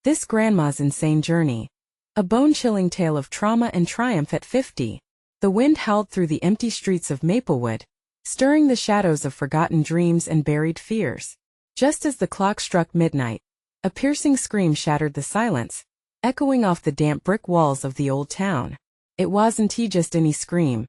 This Grandma's Insane Journey. A bone-chilling tale of trauma and triumph at 50. The wind howled through the empty streets of Maplewood, stirring the shadows of forgotten dreams and buried fears. Just as the clock struck midnight, a piercing scream shattered the silence, echoing off the damp brick walls of the old town. It wasn't just any scream.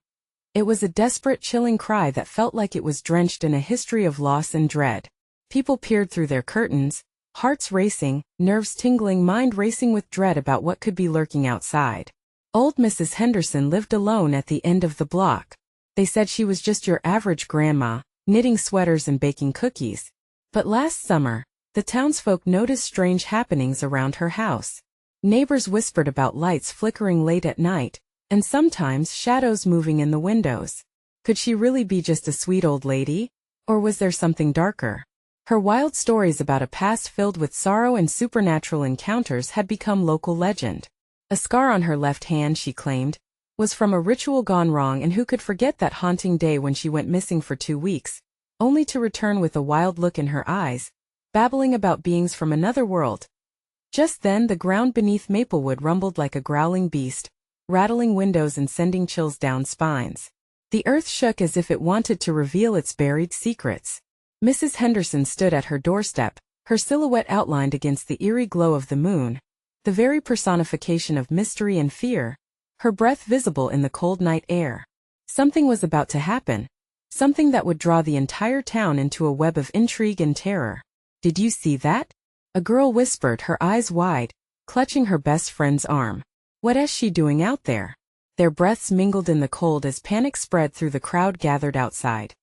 It was a desperate, chilling cry that felt like it was drenched in a history of loss and dread. People peered through their curtains, hearts racing, nerves tingling, mind racing with dread about what could be lurking outside. Old Mrs. Henderson lived alone at the end of the block. They said she was just your average grandma, knitting sweaters and baking cookies. But last summer, the townsfolk noticed strange happenings around her house. Neighbors whispered about lights flickering late at night, and sometimes shadows moving in the windows. Could she really be just a sweet old lady? Or was there something darker? Her wild stories about a past filled with sorrow and supernatural encounters had become local legend. A scar on her left hand, she claimed, was from a ritual gone wrong, and who could forget that haunting day when she went missing for 2 weeks, only to return with a wild look in her eyes, babbling about beings from another world. Just then the ground beneath Maplewood rumbled like a growling beast, rattling windows and sending chills down spines. The earth shook as if it wanted to reveal its buried secrets. Mrs. Henderson stood at her doorstep, her silhouette outlined against the eerie glow of the moon, the very personification of mystery and fear, her breath visible in the cold night air. Something was about to happen, something that would draw the entire town into a web of intrigue and terror. "Did you see that?" a girl whispered, her eyes wide, clutching her best friend's arm. "What is she doing out there?" Their breaths mingled in the cold as panic spread through the crowd gathered outside.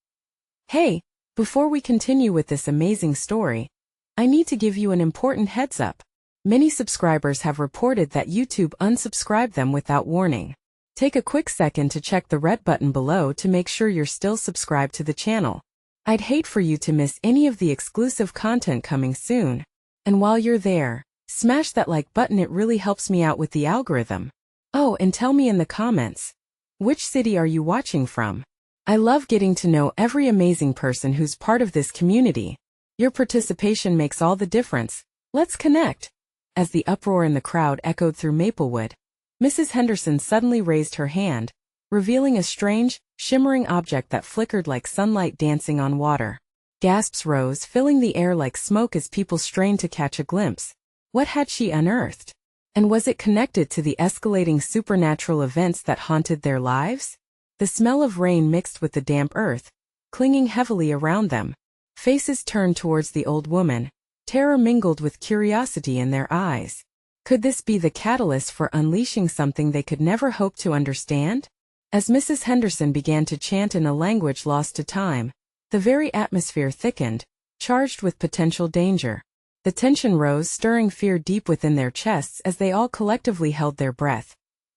"Hey, before we continue with this amazing story, I need to give you an important heads up. Many subscribers have reported that YouTube unsubscribed them without warning. Take a quick second to check the red button below to make sure you're still subscribed to the channel. I'd hate for you to miss any of the exclusive content coming soon. And while you're there, smash that like button, it really helps me out with the algorithm. Oh, and tell me in the comments, which city are you watching from? I love getting to know every amazing person who's part of this community. Your participation makes all the difference. Let's connect. As the uproar in the crowd echoed through Maplewood, Mrs. Henderson suddenly raised her hand, revealing a strange, shimmering object that flickered like sunlight dancing on water. Gasps rose, filling the air like smoke as people strained to catch a glimpse. What had she unearthed? And was it connected to the escalating supernatural events that haunted their lives? The smell of rain mixed with the damp earth, clinging heavily around them. Faces turned towards the old woman, terror mingled with curiosity in their eyes. Could this be the catalyst for unleashing something they could never hope to understand? As Mrs. Henderson began to chant in a language lost to time, the very atmosphere thickened, charged with potential danger. The tension rose, stirring fear deep within their chests as they all collectively held their breath,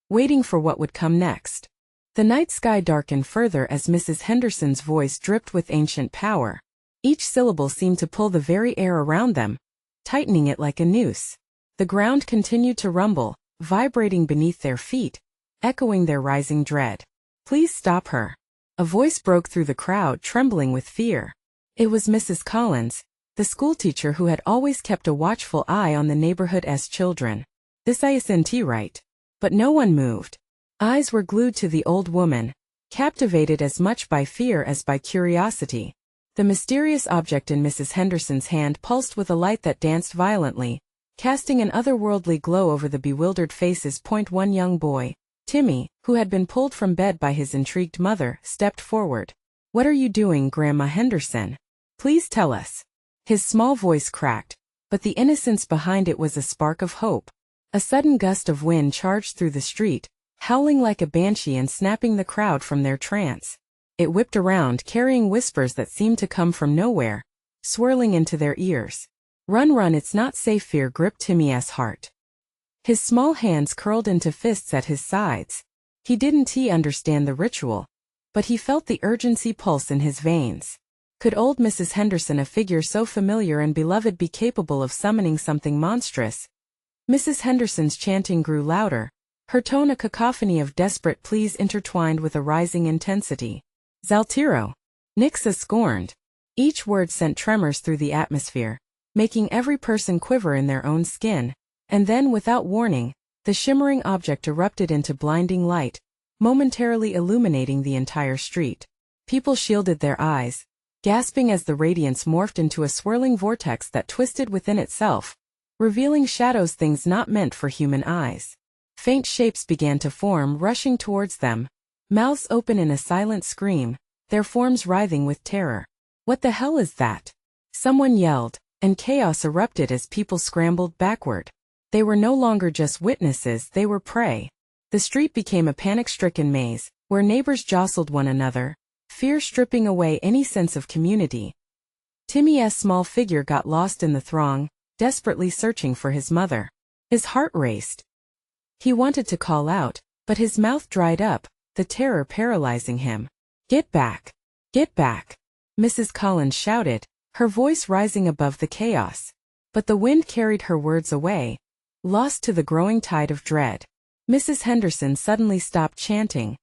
waiting for what would come next. The night sky darkened further as Mrs. Henderson's voice dripped with ancient power. Each syllable seemed to pull the very air around them, tightening it like a noose. The ground continued to rumble, vibrating beneath their feet, echoing their rising dread. "Please stop her." A voice broke through the crowd, trembling with fear. It was Mrs. Collins, the schoolteacher who had always kept a watchful eye on the neighborhood's children. "This isn't right." But no one moved. Eyes were glued to the old woman, captivated as much by fear as by curiosity. The mysterious object in Mrs. Henderson's hand pulsed with a light that danced violently, casting an otherworldly glow over the bewildered faces. One young boy, Timmy, who had been pulled from bed by his intrigued mother, stepped forward. "What are you doing, Grandma Henderson? Please tell us." His small voice cracked, but the innocence behind it was a spark of hope. A sudden gust of wind charged through the street, howling like a banshee and snapping the crowd from their trance. It whipped around, carrying whispers that seemed to come from nowhere, swirling into their ears. "Run, run, it's not safe." Fear gripped Timmy's heart. His small hands curled into fists at his sides. He didn't understand the ritual, but he felt the urgency pulse in his veins. Could old Mrs. Henderson, a figure so familiar and beloved, be capable of summoning something monstrous? Mrs. Henderson's chanting grew louder, her tone a cacophony of desperate pleas intertwined with a rising intensity. "Zaltiro! Nixa scorned." Each word sent tremors through the atmosphere, making every person quiver in their own skin, And then, without warning, the shimmering object erupted into blinding light, momentarily illuminating the entire street. People shielded their eyes, gasping as the radiance morphed into a swirling vortex that twisted within itself, revealing shadows, things not meant for human eyes. Faint shapes began to form, rushing towards them, mouths open in a silent scream, their forms writhing with terror. "What the hell is that?" someone yelled, and chaos erupted as people scrambled backward. They were no longer just witnesses, they were prey. The street became a panic-stricken maze, where neighbors jostled one another, fear stripping away any sense of community. Timmy's small figure got lost in the throng, desperately searching for his mother. His heart raced. He wanted to call out, but his mouth dried up, the terror paralyzing him. "Get back! Get back!" Mrs. Collins shouted, her voice rising above the chaos. But the wind carried her words away, lost to the growing tide of dread. Mrs. Henderson suddenly stopped chanting,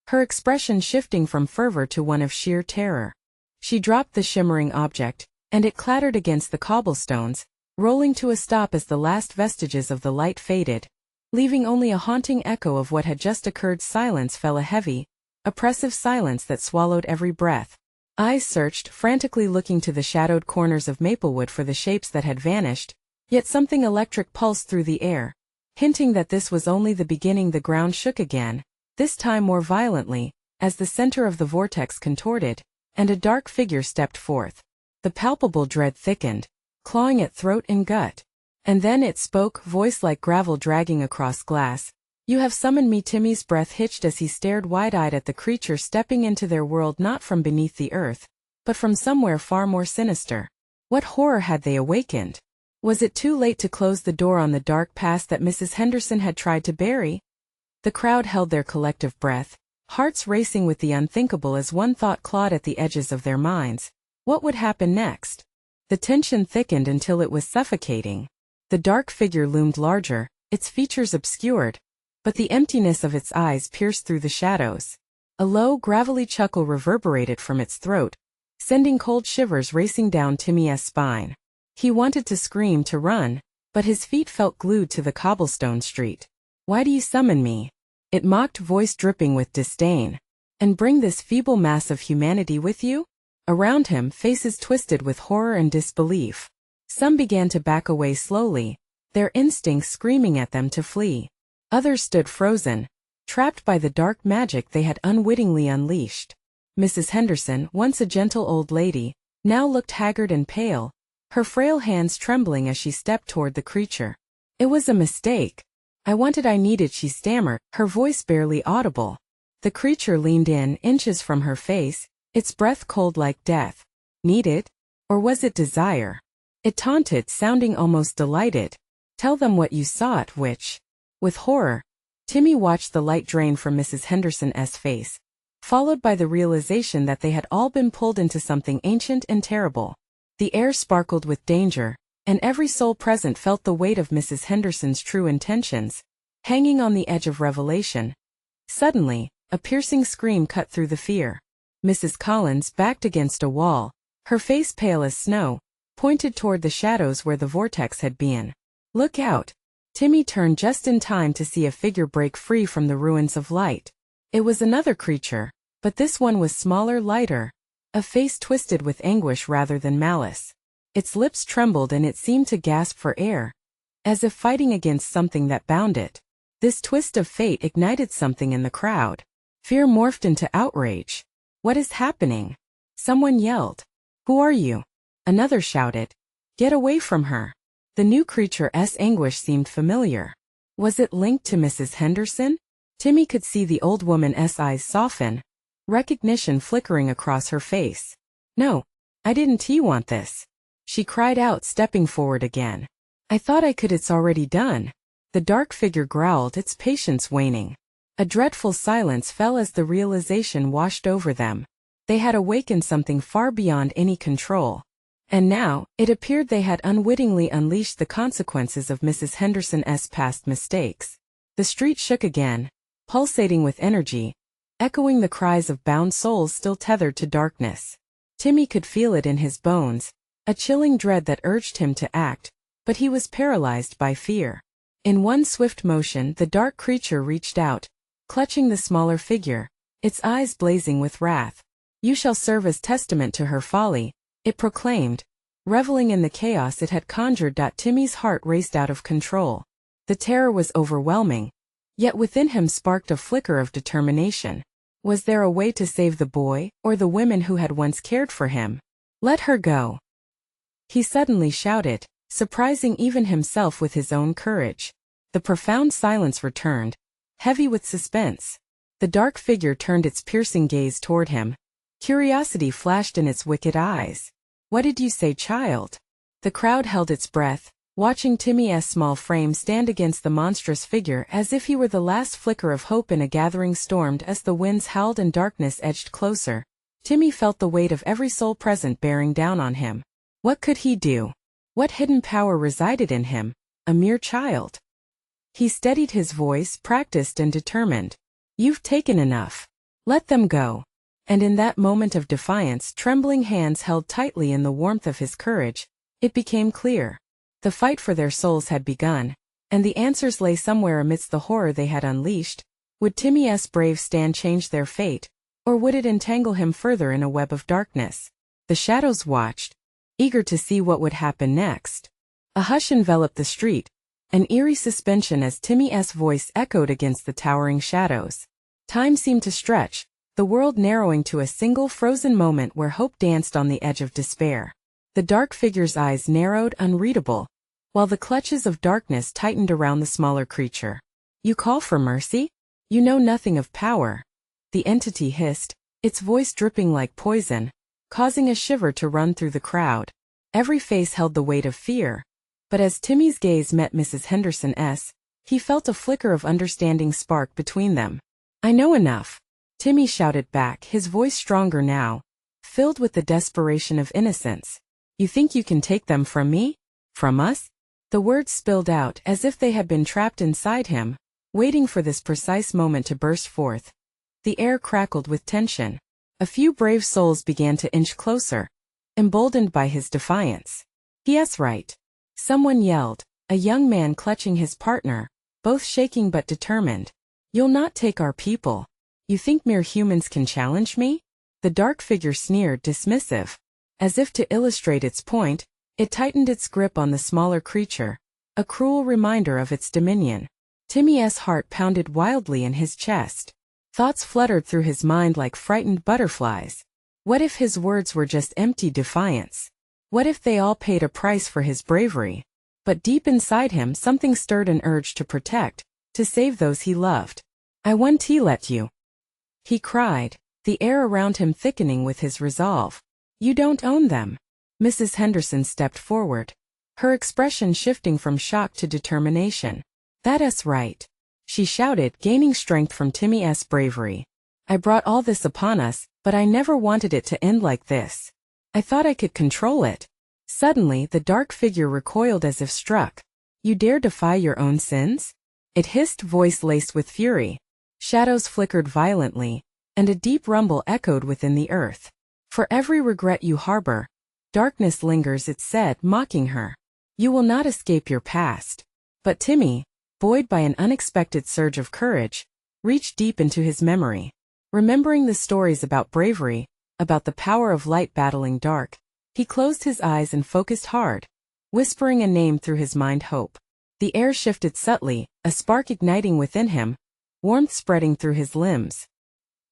her expression shifting from fervor to one of sheer terror. She dropped the shimmering object, and it clattered against the cobblestones, rolling to a stop as the last vestiges of the light faded, leaving only a haunting echo of what had just occurred. Silence fell, a heavy, oppressive silence that swallowed every breath. Eyes searched, frantically looking to the shadowed corners of Maplewood for the shapes that had vanished, yet something electric pulsed through the air, hinting that this was only the beginning. The ground shook again, this time more violently, as the center of the vortex contorted, and a dark figure stepped forth. The palpable dread thickened, clawing at throat and gut. And then it spoke, voice like gravel dragging across glass. "You have summoned me." Timmy's breath hitched as he stared wide-eyed at the creature stepping into their world, not from beneath the earth, but from somewhere far more sinister. What horror had they awakened? Was it too late to close the door on the dark past that Mrs. Henderson had tried to bury? The crowd held their collective breath, hearts racing with the unthinkable as one thought clawed at the edges of their minds. What would happen next? The tension thickened until it was suffocating. The dark figure loomed larger, its features obscured, but the emptiness of its eyes pierced through the shadows. A low, gravelly chuckle reverberated from its throat, sending cold shivers racing down Timmy's spine. He wanted to scream, to run, but his feet felt glued to the cobblestone street. "Why do you summon me?" It mocked, voice dripping with disdain. "And bring this feeble mass of humanity with you?" Around him, faces twisted with horror and disbelief. Some began to back away slowly, their instincts screaming at them to flee. Others stood frozen, trapped by the dark magic they had unwittingly unleashed. Mrs. Henderson, once a gentle old lady, now looked haggard and pale, her frail hands trembling as she stepped toward the creature. "It was a mistake. I needed," she stammered, her voice barely audible. The creature leaned in, inches from her face, its breath cold like death. "Needed? Or was it desire?" It taunted, sounding almost delighted. "Tell them what you saw." At which, with horror, Timmy watched the light drain from Mrs. Henderson's face, followed by the realization that they had all been pulled into something ancient and terrible. The air sparkled with danger, and every soul present felt the weight of Mrs. Henderson's true intentions, hanging on the edge of revelation. Suddenly, a piercing scream cut through the fear. Mrs. Collins, backed against a wall, her face pale as snow, pointed toward the shadows where the vortex had been. "Look out!" Timmy turned just in time to see a figure break free from the ruins of light. It was another creature, but this one was smaller, lighter, a face twisted with anguish rather than malice. Its lips trembled and it seemed to gasp for air, as if fighting against something that bound it. This twist of fate ignited something in the crowd. Fear morphed into outrage. "What is happening?" Someone yelled. "Who are you?" Another shouted. "Get away from her." The new creature's anguish seemed familiar. Was it linked to Mrs. Henderson? Timmy could see the old woman's eyes soften, recognition flickering across her face. "No, I didn't want this," she cried out, stepping forward again. "I thought I could. It's already done." The dark figure growled, its patience waning. A dreadful silence fell as the realization washed over them. They had awakened something far beyond any control. And now, it appeared they had unwittingly unleashed the consequences of Mrs. Henderson's past mistakes. The street shook again, pulsating with energy, echoing the cries of bound souls still tethered to darkness. Timmy could feel it in his bones, a chilling dread that urged him to act, but he was paralyzed by fear. In one swift motion, the dark creature reached out, clutching the smaller figure, its eyes blazing with wrath. "You shall serve as testament to her folly," it proclaimed, reveling in the chaos it had conjured. Timmy's heart raced out of control. The terror was overwhelming, yet within him sparked a flicker of determination. Was there a way to save the boy, or the women who had once cared for him? "Let her go!" he suddenly shouted, surprising even himself with his own courage. The profound silence returned, heavy with suspense. The dark figure turned its piercing gaze toward him. Curiosity flashed in its wicked eyes. "What did you say, child?" The crowd held its breath, watching Timmy's small frame stand against the monstrous figure as if he were the last flicker of hope in a gathering storm. As the winds howled and darkness edged closer, Timmy felt the weight of every soul present bearing down on him. What could he do? What hidden power resided in him, a mere child? He steadied his voice, practiced and determined. "You've taken enough. Let them go." And in that moment of defiance, trembling hands held tightly in the warmth of his courage, it became clear. The fight for their souls had begun, and the answers lay somewhere amidst the horror they had unleashed. Would Timmy's brave stand change their fate, or would it entangle him further in a web of darkness? The shadows watched, eager to see what would happen next. A hush enveloped the street, an eerie suspension as Timmy's voice echoed against the towering shadows. Time seemed to stretch, the world narrowing to a single frozen moment where hope danced on the edge of despair. The dark figure's eyes narrowed, unreadable, while the clutches of darkness tightened around the smaller creature. "You call for mercy? You know nothing of power," the entity hissed, its voice dripping like poison, causing a shiver to run through the crowd. Every face held the weight of fear, but as Timmy's gaze met Mrs. Henderson's, he felt a flicker of understanding spark between them. "I know enough," Timmy shouted back, his voice stronger now, filled with the desperation of innocence. "You think you can take them from me? From us?" The words spilled out as if they had been trapped inside him, waiting for this precise moment to burst forth. The air crackled with tension. A few brave souls began to inch closer, emboldened by his defiance. "Yes, right," someone yelled, a young man clutching his partner, both shaking but determined. "You'll not take our people. You think mere humans can challenge me?" The dark figure sneered, dismissive. As if to illustrate its point, it tightened its grip on the smaller creature, a cruel reminder of its dominion. Timmy's heart pounded wildly in his chest. Thoughts fluttered through his mind like frightened butterflies. What if his words were just empty defiance? What if they all paid a price for his bravery? But deep inside him something stirred an urge to protect, to save those he loved. "I won't let you," he cried, the air around him thickening with his resolve. "You don't own them." Mrs. Henderson stepped forward, her expression shifting from shock to determination. "That's right," she shouted, gaining strength from Timmy's bravery. "I brought all this upon us, but I never wanted it to end like this. I thought I could control it." Suddenly, the dark figure recoiled as if struck. "You dare defy your own sins?" it hissed, voice laced with fury. Shadows flickered violently, and a deep rumble echoed within the earth. "For every regret you harbor, darkness lingers," it said, mocking her. "You will not escape your past." But Timmy, buoyed by an unexpected surge of courage, reached deep into his memory. Remembering the stories about bravery, about the power of light battling dark, he closed his eyes and focused hard, whispering a name through his mind: Hope. The air shifted subtly, a spark igniting within him, warmth spreading through his limbs.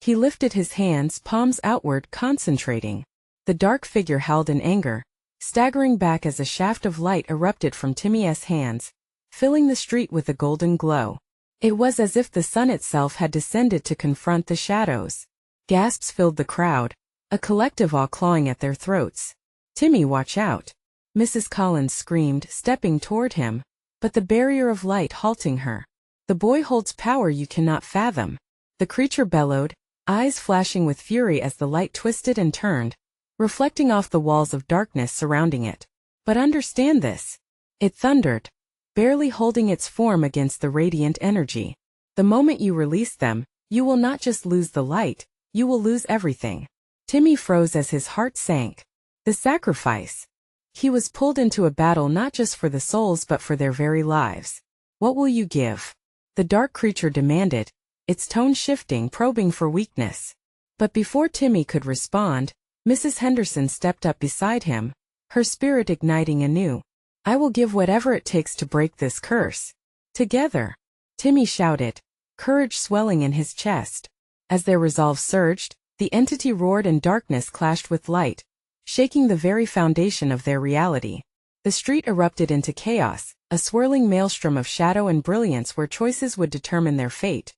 He lifted his hands, palms outward, concentrating. The dark figure howled in anger, staggering back as a shaft of light erupted from Timmy's hands, filling the street with a golden glow. It was as if the sun itself had descended to confront the shadows. Gasps filled the crowd, a collective awe clawing at their throats. "Timmy, watch out!" Mrs. Collins screamed, stepping toward him, but the barrier of light halting her. "The boy holds power you cannot fathom," the creature bellowed, eyes flashing with fury as the light twisted and turned, reflecting off the walls of darkness surrounding it. "But understand this," it thundered, barely holding its form against the radiant energy. "The moment you release them, you will not just lose the light, you will lose everything." Timmy froze as his heart sank. The sacrifice. He was pulled into a battle not just for the souls but for their very lives. What will you give? The dark creature demanded, its tone shifting, probing for weakness. But before Timmy could respond, Mrs. Henderson stepped up beside him, her spirit igniting anew. I will give whatever it takes to break this curse. Together, Timmy shouted, courage swelling in his chest. As their resolve surged, the entity roared and darkness clashed with light, shaking the very foundation of their reality. The street erupted into chaos, a swirling maelstrom of shadow and brilliance where choices would determine their fate.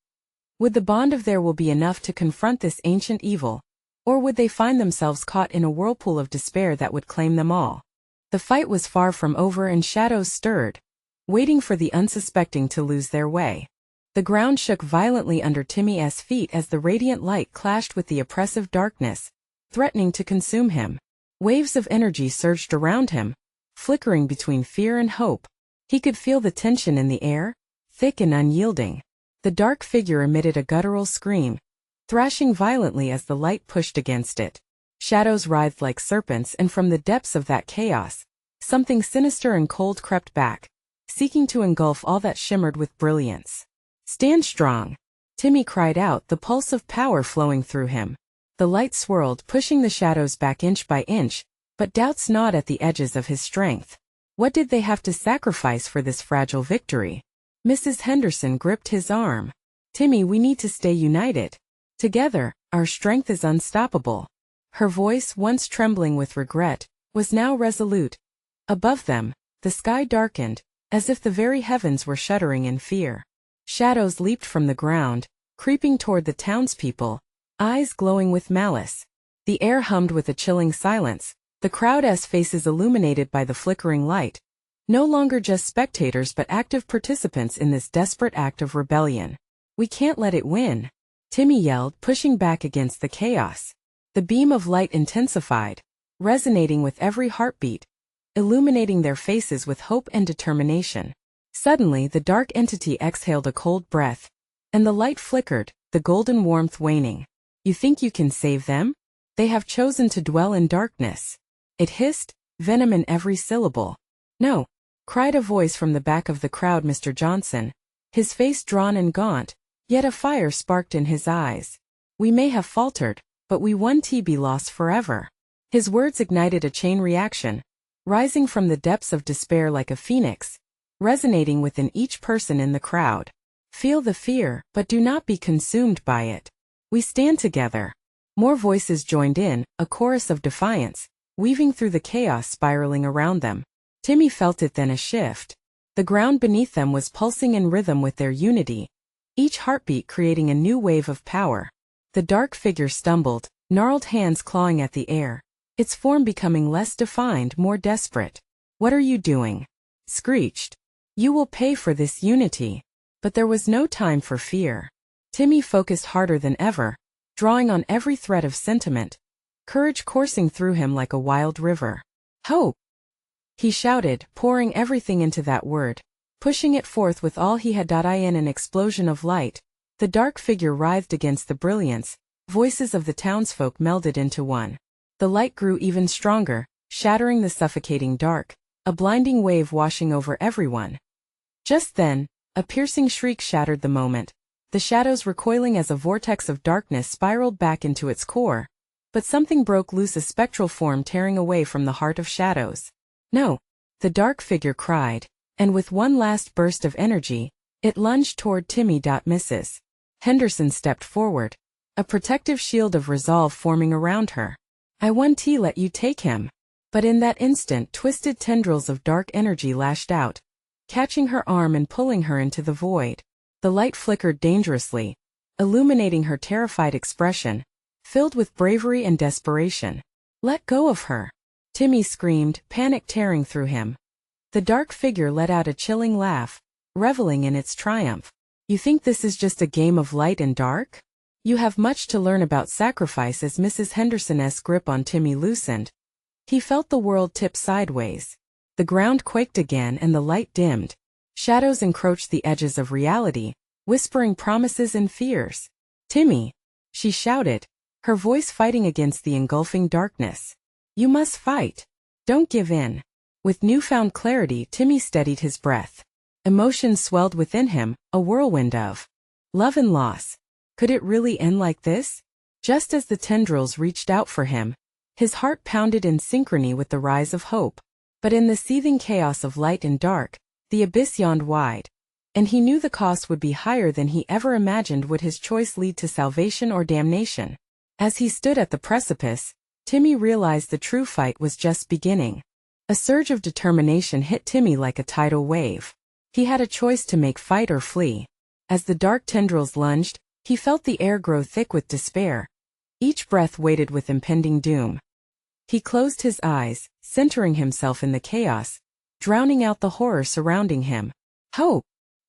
Would the bond of their will be enough to confront this ancient evil, or would they find themselves caught in a whirlpool of despair that would claim them all? The fight was far from over and shadows stirred, waiting for the unsuspecting to lose their way. The ground shook violently under Timmy's feet as the radiant light clashed with the oppressive darkness, threatening to consume him. Waves of energy surged around him, flickering between fear and hope. He could feel the tension in the air, thick and unyielding. The dark figure emitted a guttural scream, thrashing violently as the light pushed against it. Shadows writhed like serpents, and from the depths of that chaos, something sinister and cold crept back, seeking to engulf all that shimmered with brilliance. Stand strong, Timmy cried out, the pulse of power flowing through him. The light swirled, pushing the shadows back inch by inch, but doubts gnawed at the edges of his strength. What did they have to sacrifice for this fragile victory? Mrs. Henderson gripped his arm. Timmy, we need to stay united. Together, our strength is unstoppable. Her voice, once trembling with regret, was now resolute. Above them, the sky darkened, as if the very heavens were shuddering in fear. Shadows leaped from the ground, creeping toward the townspeople, eyes glowing with malice. The air hummed with a chilling silence, the crowd's faces illuminated by the flickering light. No longer just spectators but active participants in this desperate act of rebellion. We can't let it win, Timmy yelled, pushing back against the chaos. The beam of light intensified, resonating with every heartbeat, illuminating their faces with hope and determination. Suddenly, the dark entity exhaled a cold breath, and the light flickered, the golden warmth waning. You think you can save them? They have chosen to dwell in darkness. It hissed, venom in every syllable. No, cried a voice from the back of the crowd, Mr. Johnson, his face drawn and gaunt, yet a fire sparked in his eyes. We may have faltered, but we won't be lost forever. His words ignited a chain reaction, rising from the depths of despair like a phoenix, resonating within each person in the crowd. Feel the fear, but do not be consumed by it. We stand together. More voices joined in, a chorus of defiance, weaving through the chaos spiraling around them. Timmy felt it then, a shift. The ground beneath them was pulsing in rhythm with their unity, each heartbeat creating a new wave of power. The dark figure stumbled, gnarled hands clawing at the air, its form becoming less defined, more desperate. What are you doing? Screeched. You will pay for this unity. But there was no time for fear. Timmy focused harder than ever, drawing on every thread of sentiment, courage coursing through him like a wild river. Hope! He shouted, pouring everything into that word, pushing it forth with all he had. In an explosion of light, the dark figure writhed against the brilliance, voices of the townsfolk melded into one. The light grew even stronger, shattering the suffocating dark, a blinding wave washing over everyone. Just then, a piercing shriek shattered the moment, the shadows recoiling as a vortex of darkness spiraled back into its core. But something broke loose, a spectral form tearing away from the heart of shadows. No! The dark figure cried, and with one last burst of energy, it lunged toward Timmy. Mrs. Henderson stepped forward, a protective shield of resolve forming around her. I won't let you take him. But in that instant, twisted tendrils of dark energy lashed out, catching her arm and pulling her into the void. The light flickered dangerously, illuminating her terrified expression, filled with bravery and desperation. Let go of her! Timmy screamed, panic tearing through him. The dark figure let out a chilling laugh, reveling in its triumph. You think this is just a game of light and dark? You have much to learn about sacrifice. As Mrs. Henderson's grip on Timmy loosened, he felt the world tip sideways. The ground quaked again and the light dimmed. Shadows encroached the edges of reality, whispering promises and fears. Timmy! She shouted, her voice fighting against the engulfing darkness. You must fight. Don't give in. With newfound clarity, Timmy steadied his breath. Emotions swelled within him, a whirlwind of love and loss. Could it really end like this? Just as the tendrils reached out for him, his heart pounded in synchrony with the rise of hope. But in the seething chaos of light and dark, the abyss yawned wide, and he knew the cost would be higher than he ever imagined. Would his choice lead to salvation or damnation? As he stood at the precipice, Timmy realized the true fight was just beginning. A surge of determination hit Timmy like a tidal wave. He had a choice to make: fight or flee. As the dark tendrils lunged, he felt the air grow thick with despair. Each breath weighted with impending doom. He closed his eyes, centering himself in the chaos, drowning out the horror surrounding him. "Hope!"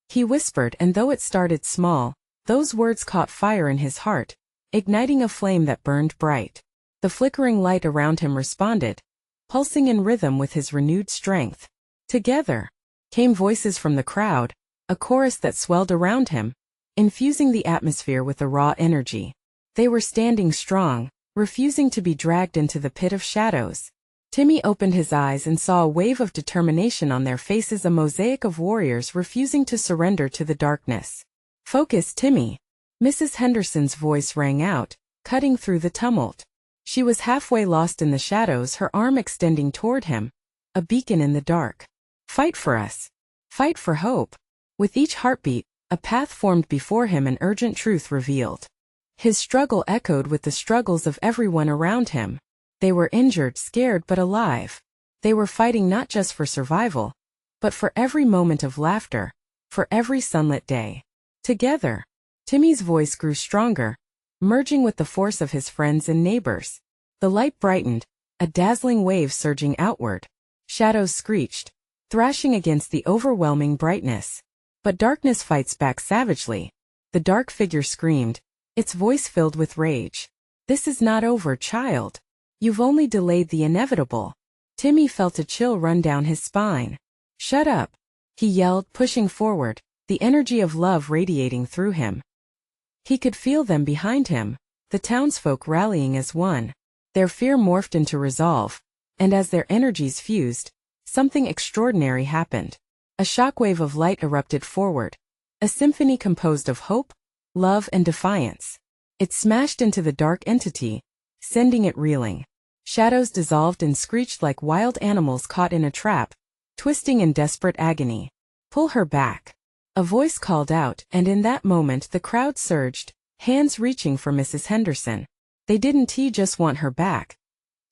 he whispered, and though it started small, those words caught fire in his heart, igniting a flame that burned bright. The flickering light around him responded, pulsing in rhythm with his renewed strength. Together came voices from the crowd, a chorus that swelled around him, infusing the atmosphere with a raw energy. They were standing strong, refusing to be dragged into the pit of shadows. Timmy opened his eyes and saw a wave of determination on their faces, a mosaic of warriors refusing to surrender to the darkness. "Focus, Timmy!" Mrs. Henderson's voice rang out, cutting through the tumult. She was halfway lost in the shadows, her arm extending toward him, a beacon in the dark. "Fight for us. Fight for hope." With each heartbeat, a path formed before him, an urgent truth revealed. His struggle echoed with the struggles of everyone around him. They were injured, scared, but alive. They were fighting not just for survival, but for every moment of laughter, for every sunlit day. Together, Timmy's voice grew stronger, merging with the force of his friends and neighbors. The light brightened, a dazzling wave surging outward. Shadows screeched, thrashing against the overwhelming brightness. But darkness fights back savagely. The dark figure screamed, its voice filled with rage. "This is not over, child. You've only delayed the inevitable." Timmy felt a chill run down his spine. "Shut up," he yelled, pushing forward, the energy of love radiating through him. He could feel them behind him, the townsfolk rallying as one. Their fear morphed into resolve, and as their energies fused, something extraordinary happened. A shockwave of light erupted forward, a symphony composed of hope, love, and defiance. It smashed into the dark entity, sending it reeling. Shadows dissolved and screeched like wild animals caught in a trap, twisting in desperate agony. "Pull her back," a voice called out, and in that moment the crowd surged, hands reaching for Mrs. Henderson. They didn't just want her back.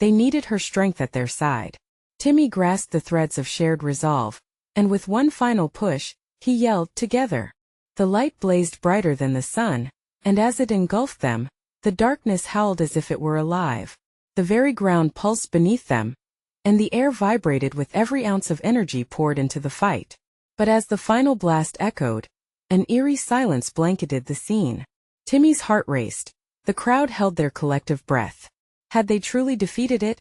They needed her strength at their side. Timmy grasped the threads of shared resolve, and with one final push, he yelled, "Together!" The light blazed brighter than the sun, and as it engulfed them, the darkness howled as if it were alive. The very ground pulsed beneath them, and the air vibrated with every ounce of energy poured into the fight. But as the final blast echoed, an eerie silence blanketed the scene. Timmy's heart raced. The crowd held their collective breath. Had they truly defeated it?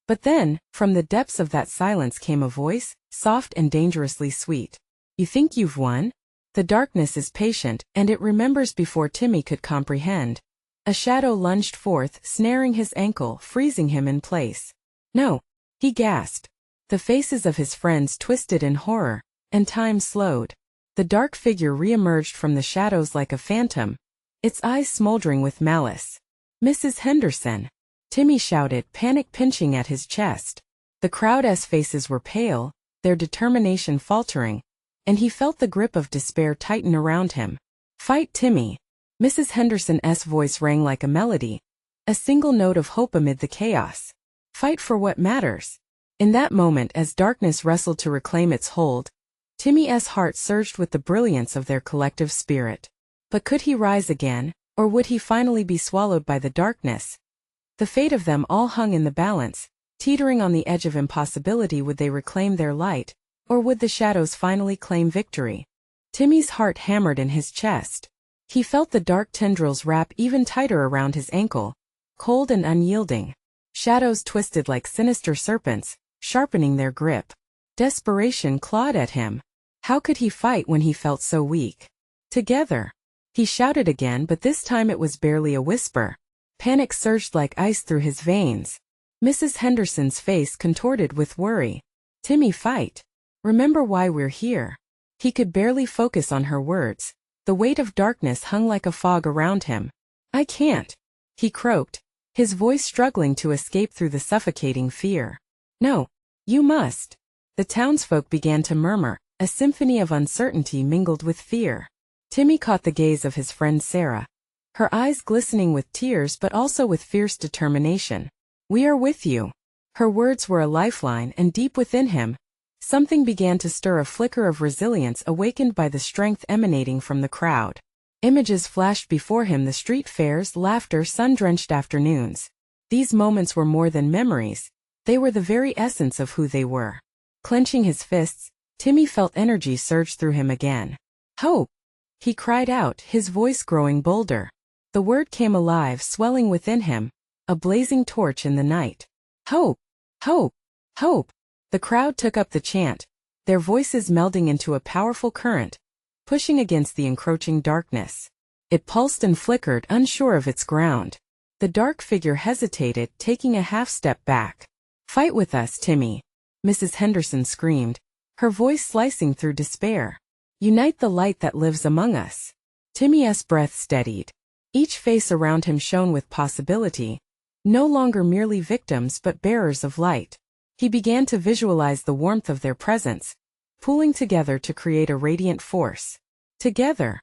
But then, from the depths of that silence came a voice, soft and dangerously sweet. "You think you've won? The darkness is patient, and it remembers." Before Timmy could comprehend, a shadow lunged forth, snaring his ankle, freezing him in place. "No!" he gasped. The faces of his friends twisted in horror, and time slowed. The dark figure re-emerged from the shadows like a phantom, its eyes smoldering with malice. "Mrs. Henderson!" Timmy shouted, panic pinching at his chest. The crowd's faces were pale, their determination faltering, and he felt the grip of despair tighten around him. "Fight, Timmy!" Mrs. Henderson's voice rang like a melody, a single note of hope amid the chaos. "Fight for what matters." In that moment, as darkness wrestled to reclaim its hold, Timmy's heart surged with the brilliance of their collective spirit. But could he rise again, or would he finally be swallowed by the darkness? The fate of them all hung in the balance, teetering on the edge of impossibility. Would they reclaim their light, or would the shadows finally claim victory? Timmy's heart hammered in his chest. He felt the dark tendrils wrap even tighter around his ankle, cold and unyielding. Shadows twisted like sinister serpents, sharpening their grip. Desperation clawed at him. How could he fight when he felt so weak? "Together!" he shouted again, but this time it was barely a whisper. Panic surged like ice through his veins. Mrs. Henderson's face contorted with worry. "Timmy, fight! Remember why we're here." He could barely focus on her words. The weight of darkness hung like a fog around him. "I can't," he croaked, his voice struggling to escape through the suffocating fear. "No, you must." The townsfolk began to murmur, a symphony of uncertainty mingled with fear. Timmy caught the gaze of his friend Sarah, her eyes glistening with tears but also with fierce determination. "We are with you." Her words were a lifeline, and deep within him, something began to stir, a flicker of resilience awakened by the strength emanating from the crowd. Images flashed before him: the street fairs, laughter, sun-drenched afternoons. These moments were more than memories. They were the very essence of who they were. Clenching his fists, Timmy felt energy surge through him again. "Hope!" he cried out, his voice growing bolder. The word came alive, swelling within him, a blazing torch in the night. "Hope! Hope! Hope!" The crowd took up the chant, their voices melding into a powerful current, pushing against the encroaching darkness. It pulsed and flickered, unsure of its ground. The dark figure hesitated, taking a half-step back. "Fight with us, Timmy," Mrs. Henderson screamed, her voice slicing through despair. "Unite the light that lives among us." Timmy's breath steadied. Each face around him shone with possibility, no longer merely victims but bearers of light. He began to visualize the warmth of their presence, pooling together to create a radiant force. Together.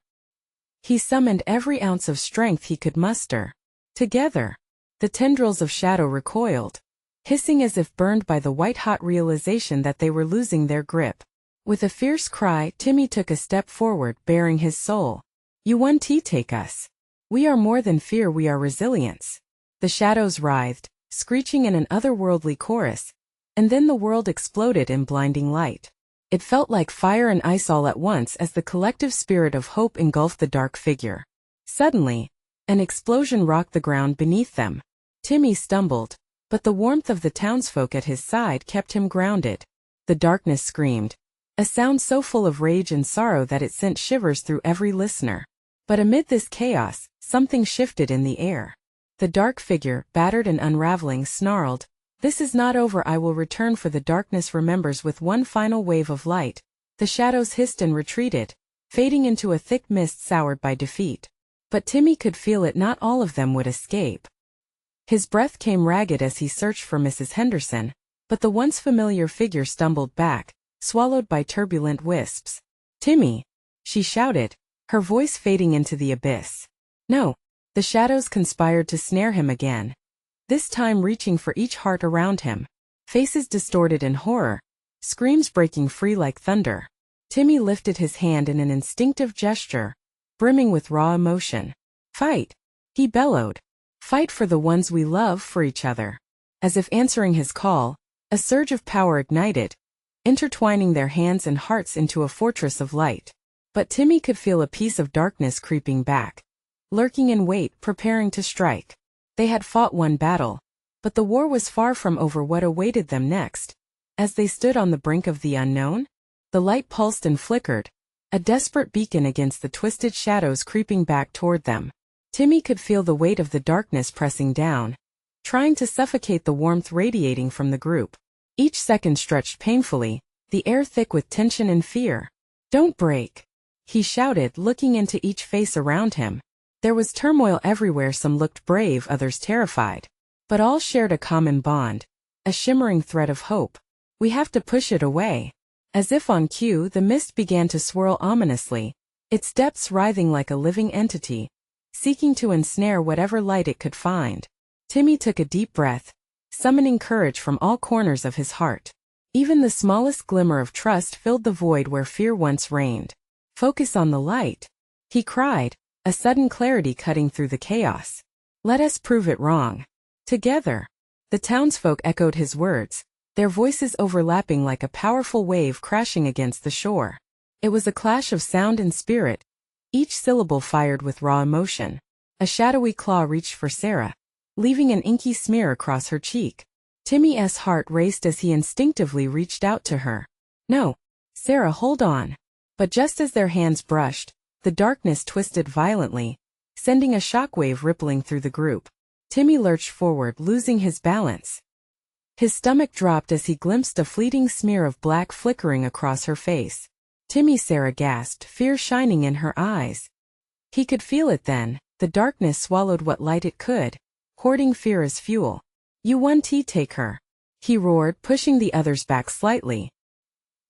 He summoned every ounce of strength he could muster. Together. The tendrils of shadow recoiled, hissing as if burned by the white-hot realization that they were losing their grip. With a fierce cry, Timmy took a step forward, baring his soul. "You won, take us. We are more than fear, we are resilience." The shadows writhed, screeching in an otherworldly chorus, and then the world exploded in blinding light. It felt like fire and ice all at once as the collective spirit of hope engulfed the dark figure. Suddenly, an explosion rocked the ground beneath them. Timmy stumbled, but the warmth of the townsfolk at his side kept him grounded. The darkness screamed, a sound so full of rage and sorrow that it sent shivers through every listener. But amid this chaos, something shifted in the air. The dark figure, battered and unraveling, snarled, "This is not over, I will return, for the darkness remembers." With one final wave of light, the shadows hissed and retreated, fading into a thick mist soured by defeat. But Timmy could feel it, not all of them would escape. His breath came ragged as he searched for Mrs. Henderson, but the once familiar figure stumbled back, swallowed by turbulent wisps. "Timmy!" she shouted, her voice fading into the abyss. No, the shadows conspired to snare him again, this time reaching for each heart around him. Faces distorted in horror, screams breaking free like thunder. Timmy lifted his hand in an instinctive gesture, brimming with raw emotion. "Fight!" he bellowed. "Fight for the ones we love, for each other." As if answering his call, a surge of power ignited, intertwining their hands and hearts into a fortress of light. But Timmy could feel a piece of darkness creeping back, lurking in wait, preparing to strike. They had fought one battle, but the war was far from over. What awaited them next? As they stood on the brink of the unknown, the light pulsed and flickered, a desperate beacon against the twisted shadows creeping back toward them. Timmy could feel the weight of the darkness pressing down, trying to suffocate the warmth radiating from the group. Each second stretched painfully, the air thick with tension and fear. "Don't break!" he shouted, looking into each face around him. There was turmoil everywhere. Some looked brave, others terrified. But all shared a common bond, a shimmering thread of hope. "We have to push it away." As if on cue, the mist began to swirl ominously, its depths writhing like a living entity, seeking to ensnare whatever light it could find. Timmy took a deep breath, summoning courage from all corners of his heart. Even the smallest glimmer of trust filled the void where fear once reigned. "Focus on the light," he cried, a sudden clarity cutting through the chaos. "Let us prove it wrong." Together. The townsfolk echoed his words, their voices overlapping like a powerful wave crashing against the shore. It was a clash of sound and spirit, each syllable fired with raw emotion. A shadowy claw reached for Sarah, leaving an inky smear across her cheek. Timmy's heart raced as he instinctively reached out to her. "No, Sarah, hold on." But just as their hands brushed, the darkness twisted violently, sending a shockwave rippling through the group. Timmy lurched forward, losing his balance. His stomach dropped as he glimpsed a fleeting smear of black flickering across her face. Sarah gasped, fear shining in her eyes. He could feel it then, the darkness swallowed what light it could, hoarding fear as fuel. You won, take her. He roared, pushing the others back slightly.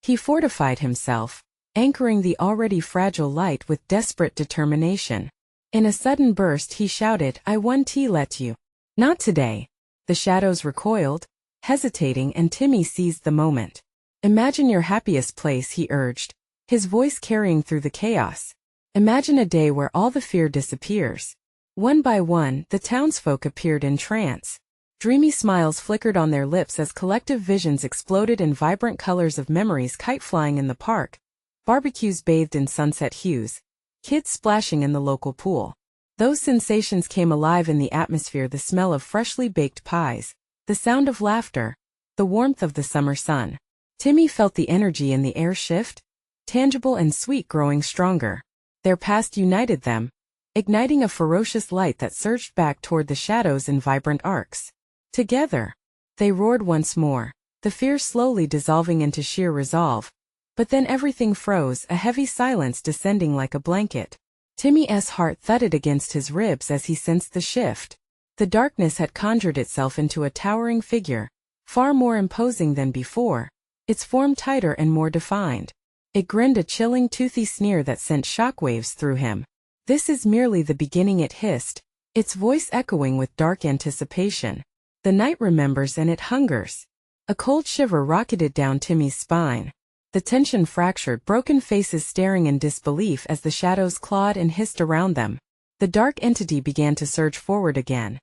He fortified himself, anchoring the already fragile light with desperate determination. In a sudden burst he shouted, I won't let you. Not today. The shadows recoiled, hesitating, and Timmy seized the moment. Imagine your happiest place, he urged, his voice carrying through the chaos. Imagine a day where all the fear disappears. One by one, the townsfolk appeared in trance. Dreamy smiles flickered on their lips as collective visions exploded in vibrant colors of memories, kite flying in the park, barbecues bathed in sunset hues, kids splashing in the local pool. Those sensations came alive in the atmosphere, the smell of freshly baked pies, the sound of laughter, the warmth of the summer sun. Timmy felt the energy in the air shift, tangible and sweet, growing stronger. Their past united them, igniting a ferocious light that surged back toward the shadows in vibrant arcs. Together, they roared once more, the fear slowly dissolving into sheer resolve. But then everything froze, a heavy silence descending like a blanket. Timmy's heart thudded against his ribs as he sensed the shift. The darkness had conjured itself into a towering figure, far more imposing than before, its form tighter and more defined. It grinned, a chilling, toothy sneer that sent shockwaves through him. This is merely the beginning, it hissed, its voice echoing with dark anticipation. The night remembers and it hungers. A cold shiver rocketed down Timmy's spine. The tension fractured, broken faces staring in disbelief as the shadows clawed and hissed around them. The dark entity began to surge forward again,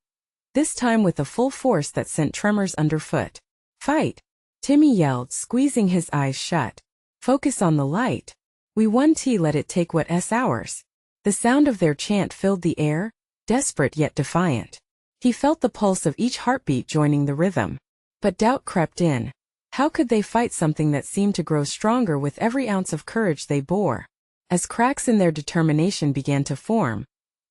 this time with a full force that sent tremors underfoot. Fight! Timmy yelled, squeezing his eyes shut. Focus on the light. We won't let it take what's ours. The sound of their chant filled the air, desperate yet defiant. He felt the pulse of each heartbeat joining the rhythm. But doubt crept in. How could they fight something that seemed to grow stronger with every ounce of courage they bore? As cracks in their determination began to form,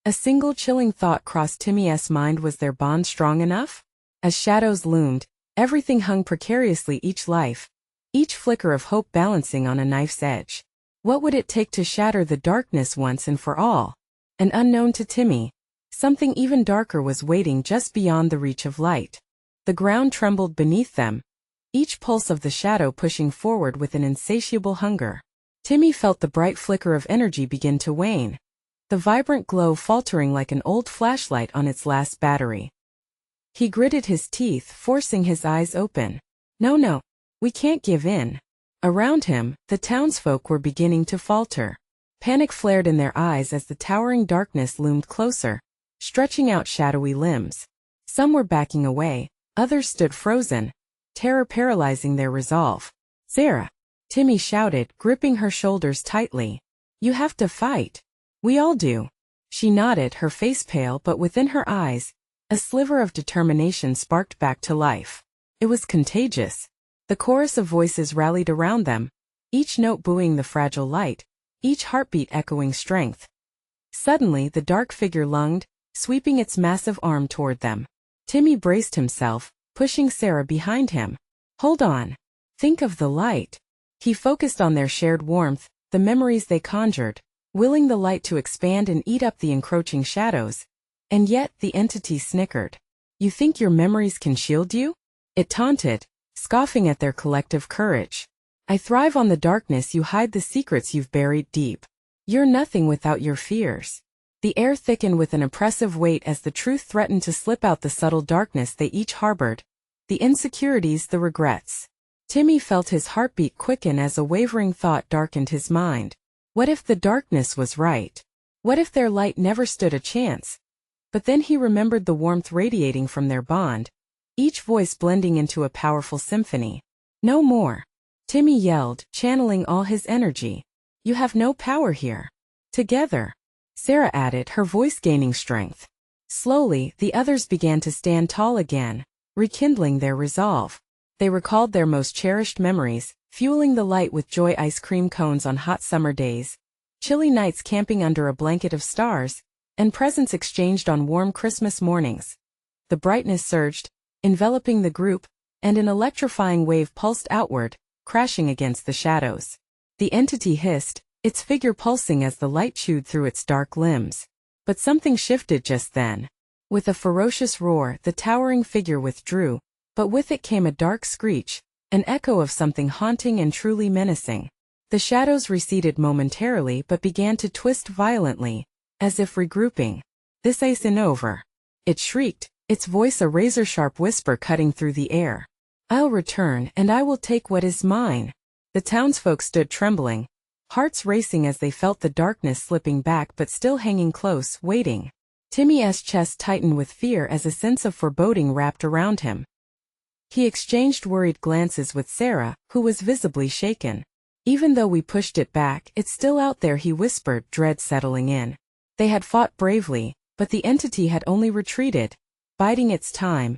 a single chilling thought crossed Timmy's mind: was their bond strong enough? As shadows loomed, everything hung precariously, each life, each flicker of hope balancing on a knife's edge. What would it take to shatter the darkness once and for all? And unknown to Timmy, something even darker was waiting just beyond the reach of light. The ground trembled beneath them, each pulse of the shadow pushing forward with an insatiable hunger. Timmy felt the bright flicker of energy begin to wane, the vibrant glow faltering like an old flashlight on its last battery. He gritted his teeth, forcing his eyes open. No, we can't give in. Around him, the townsfolk were beginning to falter. Panic flared in their eyes as the towering darkness loomed closer, stretching out shadowy limbs. Some were backing away, others stood frozen, terror paralyzing their resolve. Sarah! Timmy shouted, gripping her shoulders tightly. You have to fight. We all do. She nodded, her face pale, but within her eyes, a sliver of determination sparked back to life. It was contagious. The chorus of voices rallied around them, each note buoying the fragile light, each heartbeat echoing strength. Suddenly the dark figure lunged, sweeping its massive arm toward them. Timmy braced himself, pushing Sarah behind him. Hold on. Think of the light. He focused on their shared warmth, the memories they conjured, willing the light to expand and eat up the encroaching shadows. And yet the entity snickered. You think your memories can shield you? It taunted, scoffing at their collective courage. I thrive on the darkness, you hide the secrets you've buried deep. You're nothing without your fears. The air thickened with an oppressive weight as the truth threatened to slip out, the subtle darkness they each harbored, the insecurities, the regrets. Timmy felt his heartbeat quicken as a wavering thought darkened his mind. What if the darkness was right? What if their light never stood a chance? But then he remembered the warmth radiating from their bond, each voice blending into a powerful symphony. No more. Timmy yelled, channeling all his energy. You have no power here. Together. Sarah added, her voice gaining strength. Slowly, the others began to stand tall again, rekindling their resolve. They recalled their most cherished memories, fueling the light with joy: ice cream cones on hot summer days, chilly nights camping under a blanket of stars, and presents exchanged on warm Christmas mornings. The brightness surged, enveloping the group, and an electrifying wave pulsed outward, crashing against the shadows. The entity hissed, its figure pulsing as the light chewed through its dark limbs. But something shifted just then. With a ferocious roar, the towering figure withdrew, but with it came a dark screech, an echo of something haunting and truly menacing. The shadows receded momentarily but began to twist violently, as if regrouping. "This isn't over," it shrieked, its voice a razor-sharp whisper cutting through the air. "I'll return, and I will take what is mine." The townsfolk stood trembling, hearts racing as they felt the darkness slipping back but still hanging close, waiting. Timmy's chest tightened with fear as a sense of foreboding wrapped around him. He exchanged worried glances with Sarah, who was visibly shaken. "Even though we pushed it back, it's still out there," he whispered, dread settling in. They had fought bravely, but the entity had only retreated, biding its time,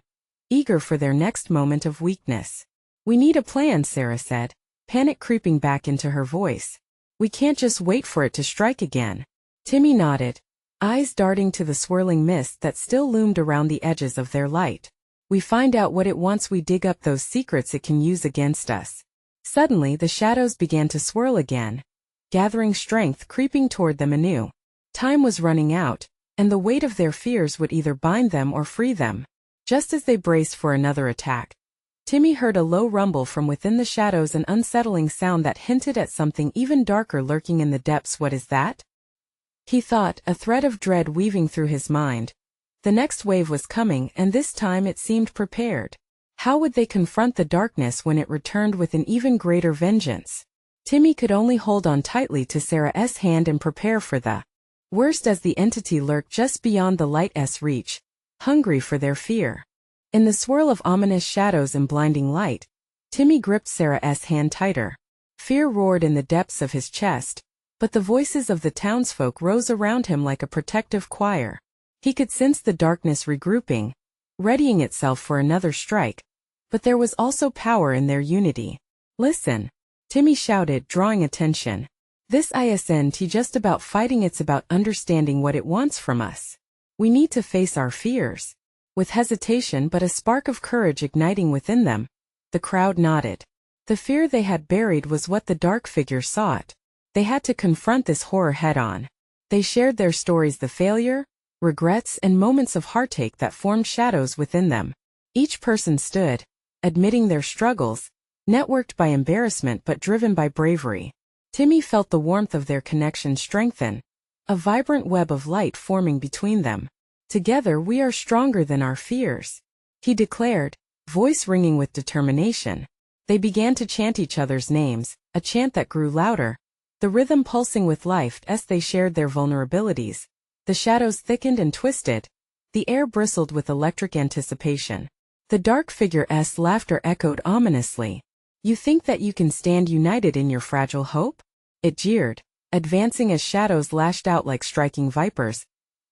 eager for their next moment of weakness. "We need a plan," Sarah said, panic creeping back into her voice. "We can't just wait for it to strike again." Timmy nodded, eyes darting to the swirling mist that still loomed around the edges of their light. "We find out what it wants, we dig up those secrets it can use against us." Suddenly the shadows began to swirl again, gathering strength, creeping toward them anew. Time was running out, and the weight of their fears would either bind them or free them. Just as they braced for another attack, Timmy heard a low rumble from within the shadows, an unsettling sound that hinted at something even darker lurking in the depths. "What is that?" he thought, a thread of dread weaving through his mind. The next wave was coming, and this time it seemed prepared. How would they confront the darkness when it returned with an even greater vengeance? Timmy could only hold on tightly to Sarah's hand and prepare for the worst as the entity lurked just beyond the light's reach, hungry for their fear. In the swirl of ominous shadows and blinding light, Timmy gripped Sarah's hand tighter. Fear roared in the depths of his chest, but the voices of the townsfolk rose around him like a protective choir. He could sense the darkness regrouping, readying itself for another strike, but there was also power in their unity. "Listen," Timmy shouted, drawing attention. "This isn't just about fighting, it's about understanding what it wants from us. We need to face our fears." With hesitation but a spark of courage igniting within them, the crowd nodded. The fear they had buried was what the dark figure sought. They had to confront this horror head-on. They shared their stories, the failure, regrets, and moments of heartache that formed shadows within them. Each person stood, admitting their struggles, networked by embarrassment but driven by bravery. Timmy felt the warmth of their connection strengthen, a vibrant web of light forming between them. "Together we are stronger than our fears," he declared, voice ringing with determination. They began to chant each other's names, a chant that grew louder, the rhythm pulsing with life as they shared their vulnerabilities. The shadows thickened and twisted. The air bristled with electric anticipation. The dark figure's laughter echoed ominously. "You think that you can stand united in your fragile hope?" it jeered, advancing as shadows lashed out like striking vipers.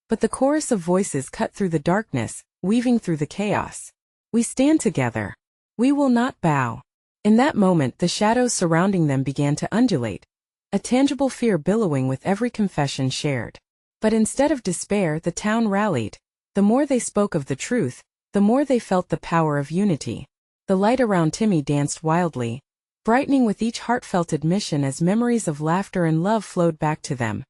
But the chorus of voices cut through the darkness, weaving through the chaos. "We stand together. We will not bow." In that moment the shadows surrounding them began to undulate, a tangible fear billowing with every confession shared. But instead of despair, the town rallied. The more they spoke of the truth, the more they felt the power of unity. The light around Timmy danced wildly, brightening with each heartfelt admission as memories of laughter and love flowed back to them.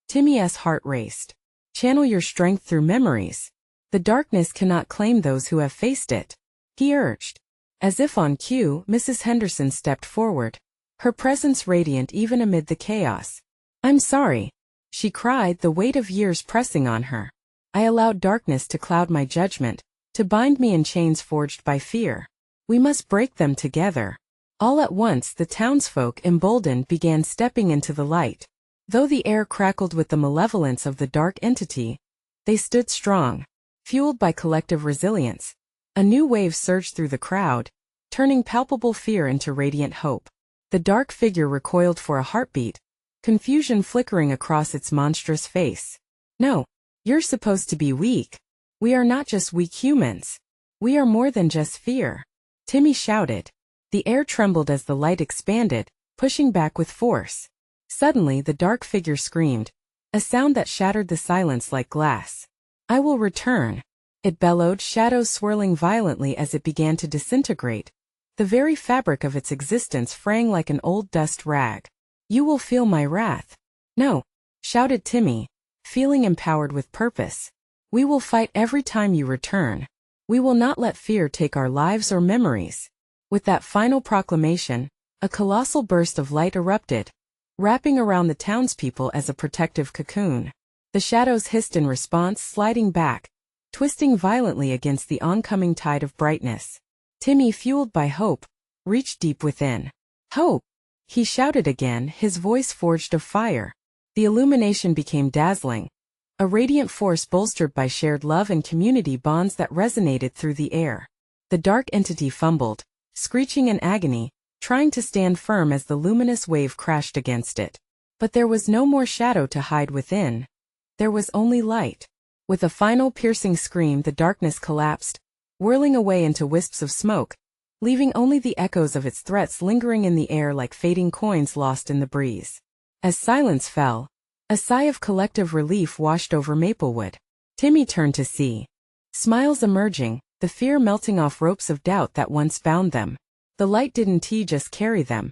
Timmy's heart raced. "Channel your strength through memories. The darkness cannot claim those who have faced it," he urged. As if on cue, Mrs. Henderson stepped forward, her presence radiant even amid the chaos. "I'm sorry," she cried, the weight of years pressing on her. "I allowed darkness to cloud my judgment, to bind me in chains forged by fear. We must break them together." All at once the townsfolk, emboldened, began stepping into the light. Though the air crackled with the malevolence of the dark entity, they stood strong, fueled by collective resilience. A new wave surged through the crowd, turning palpable fear into radiant hope. The dark figure recoiled for a heartbeat, confusion flickering across its monstrous face. "No, you're supposed to be weak. We are not just weak humans. We are more than just fear," Timmy shouted. The air trembled as the light expanded, pushing back with force. Suddenly the dark figure screamed, a sound that shattered the silence like glass. "I will return," it bellowed, shadows swirling violently as it began to disintegrate, the very fabric of its existence fraying like an old dust rag. You will feel my wrath. No, shouted Timmy, feeling empowered with purpose. We will fight every time you return. We will not let fear take our lives or memories. With that final proclamation, a colossal burst of light erupted, wrapping around the townspeople as a protective cocoon. The shadows hissed in response, sliding back, twisting violently against the oncoming tide of brightness. Timmy, fueled by hope, reached deep within. Hope! He shouted again, his voice forged of fire. The illumination became dazzling, a radiant force bolstered by shared love and community bonds that resonated through the air. The dark entity fumbled, screeching in agony, trying to stand firm as the luminous wave crashed against it. But there was no more shadow to hide within. There was only light. With a final piercing scream, the darkness collapsed, whirling away into wisps of smoke, leaving only the echoes of its threats lingering in the air like fading coins lost in the breeze. As silence fell, a sigh of collective relief washed over Maplewood. Timmy turned to see smiles emerging, the fear melting off ropes of doubt that once bound them. The light didn't just carry them.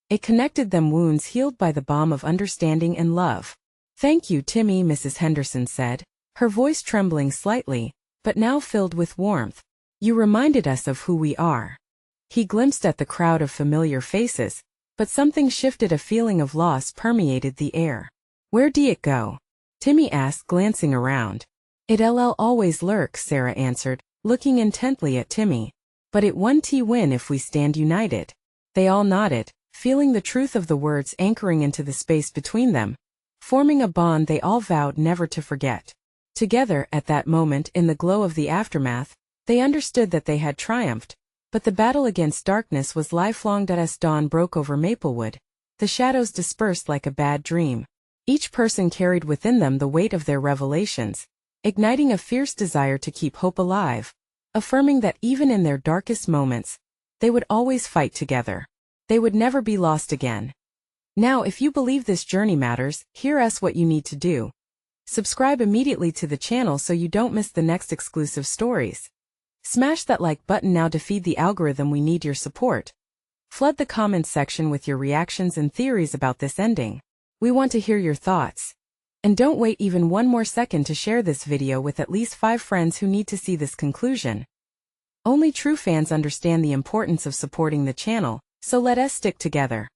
It connected them, wounds healed by the balm of understanding and love. Thank you, Timmy, Mrs. Henderson said, her voice trembling slightly, but now filled with warmth. You reminded us of who we are. He glimpsed at the crowd of familiar faces, but something shifted. A feeling of loss permeated the air. Where did it go? Timmy asked, glancing around. It'll always lurk, Sarah answered, looking intently at Timmy. But it won't win if we stand united. They all nodded, feeling the truth of the words anchoring into the space between them, forming a bond they all vowed never to forget. Together, at that moment, in the glow of the aftermath, they understood that they had triumphed, but the battle against darkness was lifelong. As dawn broke over Maplewood, the shadows dispersed like a bad dream. Each person carried within them the weight of their revelations, igniting a fierce desire to keep hope alive, affirming that even in their darkest moments, they would always fight together. They would never be lost again. Now, if you believe this journey matters, here's what you need to do. Subscribe immediately to the channel so you don't miss the next exclusive stories. Smash that like button now to feed the algorithm. We need your support. Flood the comments section with your reactions and theories about this ending. We want to hear your thoughts. And don't wait even one more second to share this video with at least 5 friends who need to see this conclusion. Only true fans understand the importance of supporting the channel, so let us stick together.